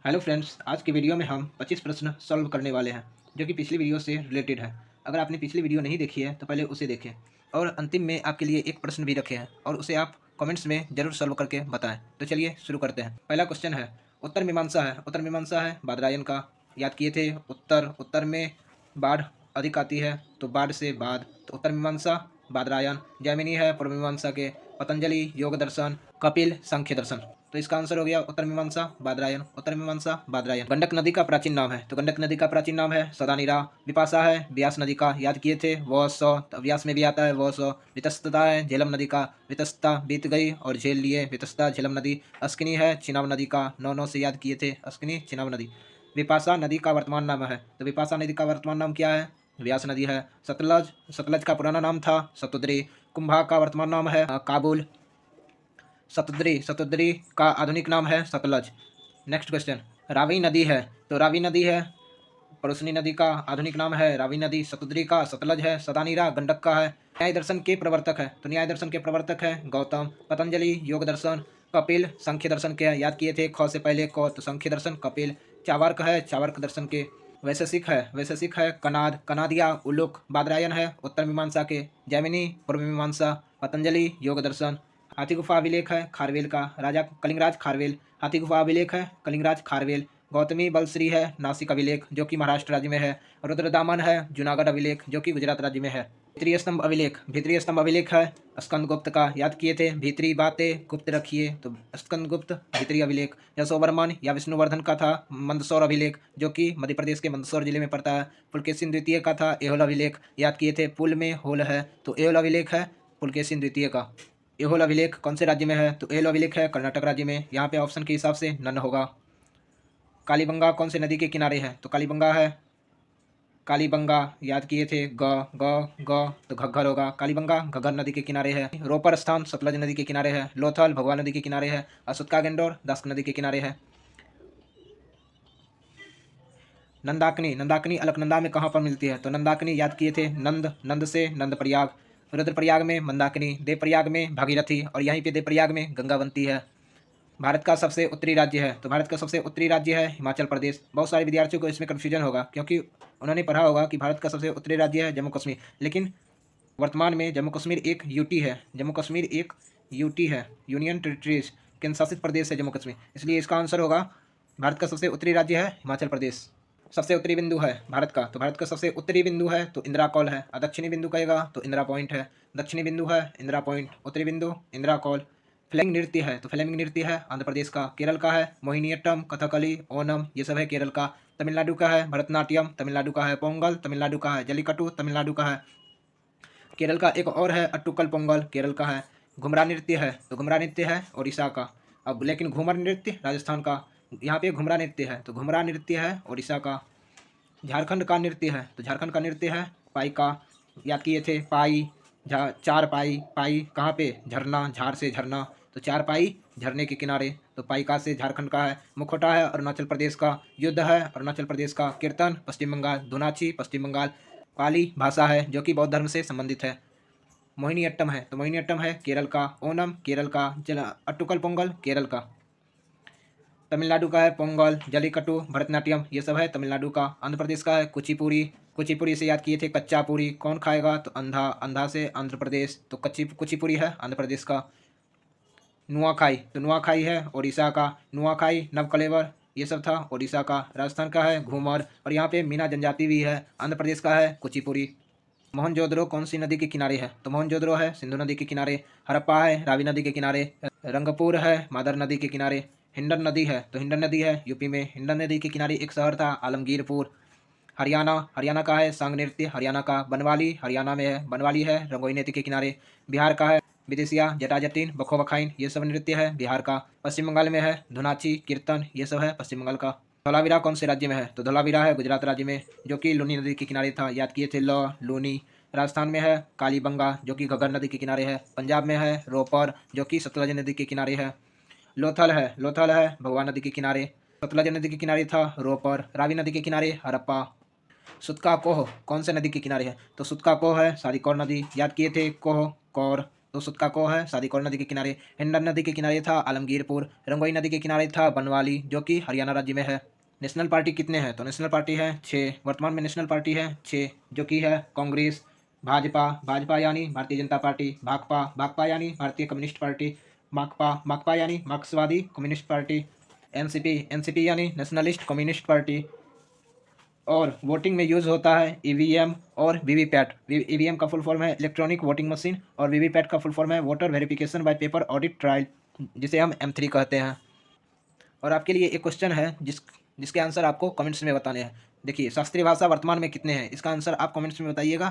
Hello friends, आज की video में हम 25 प्रश्न सॉल्व करने वाले हैं जो कि पिछली वीडियो से रिलेटेड है। अगर आपने पिछली वीडियो नहीं देखी है तो पहले उसे देखें और अंतिम में आपके लिए एक प्रश्न भी रखे हैं और उसे आप कमेंट्स में ज़रूर सॉल्व करके बताएं। तो चलिए शुरू करते हैं। पहला क्वेश्चन है उत्तर मीमांसा है बादरायन का। याद किए थे उत्तर में बाढ़ अधिक आती है तो बाढ़ से बाद, तो उत्तर मीमांसा बादरायन। जैमिनी है पूर्व मीमांसा के। पतंजलि योग दर्शन। कपिल सांख्य दर्शन। तो इसका आंसर हो गया उत्तर मीमांसा बादरायन। उत्तर मीमांसा बादरायन। गंडक नदी का प्राचीन नाम है, तो गंडक नदी का प्राचीन नाम है सदानीरा। विपाशा है व्यास नदी का। याद किए थे वह सौ, तो व्यास में भी आता है वह सौ। वितस्तता है झेलम नदी का। वितस्ता बीत गई और झेल लिए, वितस्ता झेलम नदी। अस्किनी है चिनाब नदी का। 9 से याद किए थे अस्किनी चिनाब नदी। विपाशा नदी का वर्तमान नाम है, तो विपाशा नदी का वर्तमान नाम क्या है? व्यास नदी है। सतलज, सतलज का पुराना नाम था सतुद्री। कुंभा का वर्तमान नाम है काबुल। सतुद्री का आधुनिक नाम है सतलज। नेक्स्ट क्वेश्चन, रावी नदी है, तो रावी नदी है पड़ोसनी नदी का आधुनिक नाम है रावी नदी। सतुद्री का सतलज है। सदानीरा गंडक का है। न्याय दर्शन के प्रवर्तक है, तो न्याय दर्शन के प्रवर्तक है गौतम। पतंजलि योग दर्शन। कपिल सांख्य दर्शन के याद किए थे ख से पहले क, तो सांख्य दर्शन कपिल। चावार्क है चावार्क दर्शन के। वैशेषिक है कनाद, कनादिया उल्लुक। बादरायन है उत्तर मीमांसा के। जैमिनी पूर्व मीमांसा। पतंजलि योग दर्शन। हाथी गुफा अभिलेख है खारवेल का, राजा कलिंगराज खारवेल। हाथी गुफा अभिलेख है कलिंगराज खारवेल। गौतमी बलश्री है नासिक अभिलेख जो कि महाराष्ट्र राज्य में है। रुद्रदामन है जूनागढ़ अभिलेख जो कि गुजरात राज्य में है। भीतरी स्तंभ अभिलेख है स्कंदगुप्त का। याद किए थे भीतरी बातें गुप्त रखिए, तो स्कंदगुप्त भीतरी अभिलेख। यशोवर्मन या विष्णुवर्धन का था मंदसौर अभिलेख जो कि मध्य प्रदेश के मंदसौर जिले में पड़ता है। पुलकेशिन द्वितीय का था एहोल अभिलेख। याद किए थे पुल में होल है, तो एहोल अभिलेख है पुलकेशिन द्वितीय का। एहोल अभिलेख कौन से राज्य में है? तो एहोल अभिलेख है कर्नाटक राज्य में। यहाँ पे ऑप्शन के हिसाब से नन होगा। कालीबंगा कौन से नदी के किनारे है? तो कालीबंगा है कालीबंगा याद किए थे ग तो घग्घर होगा। कालीबंगा घग्घर नदी के किनारे है। रोपर स्थान सतलज नदी के किनारे है। लोथल भगवा नदी के किनारे है। असुत्का गेंडोर दास्क नदी के किनारे है। नंदाकनी अलकनंदा में कहाँ पर मिलती है? तो नंदाकनी याद किए थे नंद से नंदप्रयाग। रुद्रप्रयाग में मंदाकिनी, देवप्रयाग में भागीरथी और यहीं पे देवप्रयाग में गंगा बनती है। भारत का सबसे उत्तरी राज्य है, तो भारत का सबसे उत्तरी राज्य है हिमाचल प्रदेश। बहुत सारे विद्यार्थियों को इसमें कन्फ्यूजन होगा क्योंकि उन्होंने पढ़ा होगा कि भारत का सबसे उत्तरी राज्य है जम्मू कश्मीर, लेकिन वर्तमान में जम्मू कश्मीर एक यूटी है। जम्मू कश्मीर एक यूटी है, यूनियन टेरिटरीज, केंद्र शासित प्रदेश है जम्मू कश्मीर। इसलिए इसका आंसर होगा भारत का सबसे उत्तरी राज्य है हिमाचल प्रदेश। सबसे उत्तरी बिंदु है भारत का, तो भारत का सबसे उत्तरी बिंदु है तो इंदिरा कॉल है। दक्षिणी बिंदु कहेगा तो इंदिरा पॉइंट है। दक्षिणी बिंदु है इंदिरा पॉइंट, उत्तरी बिंदु इंदिरा कॉल। फ्लेमिंग नृत्य है, तो फ्लेमिंग नृत्य है आंध्र प्रदेश का। केरल का है मोहिनीअट्टम, कथकली, ओनम, ये सब है केरल का। तमिलनाडु का है भरतनाट्यम, तमिलनाडु का है पोंगल, तमिलनाडु का है जल्लीकट्टू, तमिलनाडु का है। केरल का एक और है अट्टुकल पोंगल, केरल का है। घुमरा नृत्य है, तो घुमरा नृत्य है उड़ीसा का। अब लेकिन घूमर नृत्य राजस्थान का। यहाँ पे घुमरा नृत्य है, तो घुमरा नृत्य है उड़ीसा का। झारखंड का नृत्य है, तो झारखंड का नृत्य है पाई का। याद किए थे पाई, चार पाई। पाई कहाँ पे? झरना, झार से झरना, तो चार पाई झरने के किनारे। तो पाइका से झारखंड का है। मुखौटा है अरुणाचल प्रदेश का। युद्ध है अरुणाचल प्रदेश का। कीर्तन पश्चिम बंगाल। धुनाची पश्चिम बंगाल। पाली भाषा है जो कि बौद्ध धर्म से संबंधित है। मोहिनीअट्टम है, तो मोहिनीअट्टम है केरल का। ओनम केरल का। अट्टुकल पोंगल केरल का। तमिलनाडु का है पोंगल, जलीकट्टू, भरतनाट्यम, ये सब है तमिलनाडु का। आंध्र प्रदेश का है कुचिपुड़ी। कुचिपुड़ी से याद किए थे कच्चा पूरी, कौन खाएगा? तो अंधा, अंधा से आंध्र प्रदेश, तो कुचिपुड़ी है आंध्र प्रदेश का। नुआखाई, तो नुआखाई है उड़ीसा का। नुआखाई नवकलेवर ये सब था उड़ीसा का। राजस्थान का है घूमर और यहाँ पे मीना जनजाति भी है। आंध्र प्रदेश का है कुचिपुड़ी। मोहनजोदड़ो कौन सी नदी के किनारे है? तो मोहनजोदड़ो है सिंधु नदी के किनारे। हड़प्पा है रावी नदी के किनारे। रंगपुर है मादर नदी के किनारे। हिंडन नदी है, तो हिंडन नदी है यूपी में। हिंडन नदी के किनारे एक शहर था आलमगीरपुर। हरियाणा का है सांग नृत्य हरियाणा का। बनवाली हरियाणा में है, बनवाली है रंगोई नदी के किनारे। बिहार का है विदेशिया, जटाजटिन, बखो बखाइन, ये सब नृत्य है बिहार का। पश्चिम बंगाल में है धुनाची, कीर्तन, ये सब है पश्चिम बंगाल का। धौलावीरा कौन से राज्य में है? तो धौलावीरा है गुजरात राज्य में जो कि लूनी नदी के किनारे था। याद किए थे लूनी। राजस्थान में है कालीबंगा जो कि घग्गर नदी के किनारे है। पंजाब में है रोपर जो कि सतलज नदी के किनारे है। लोथल है भगवा नदी के किनारे। सतलज नदी के किनारे था रोपर। रावी नदी के किनारे हड़प्पा। सुतका कोह कौन से नदी के किनारे है? तो सुतका कोह है सारिकौर नदी। याद किए थे कोह कौर। दो सुत का को है, शादी कौल नदी के किनारे। हिंडन नदी के किनारे था आलमगीरपुर। रंगोई नदी के किनारे था बनवाली, जो कि हरियाणा राज्य में है। नेशनल पार्टी कितने हैं? तो नेशनल पार्टी है 6। वर्तमान में नेशनल पार्टी है 6, जो कि है कांग्रेस, भाजपा, भाजपा यानी भारतीय जनता पार्टी, भाकपा, भाकपा यानी भारतीय कम्युनिस्ट पार्टी, माकपा, माकपा यानी मार्क्सवादी कम्युनिस्ट पार्टी, एनसीपी, एनसीपी यानी नेशनलिस्ट कम्युनिस्ट पार्टी। और वोटिंग में यूज़ होता है ईवीएम और वीवीपैट। ईवीएम का फुल फॉर्म है इलेक्ट्रॉनिक वोटिंग मशीन, और वीवीपैट का फुल फॉर्म है voter verification bye paper audit trial, जिसे हम M3 कहते हैं। और आपके लिए एक क्वेश्चन है जिसके आंसर आपको कमेंट्स में बताने हैं। देखिए, शास्त्रीय भाषा वर्तमान में कितने हैं? इसका आंसर आप कमेंट्स में बताइएगा।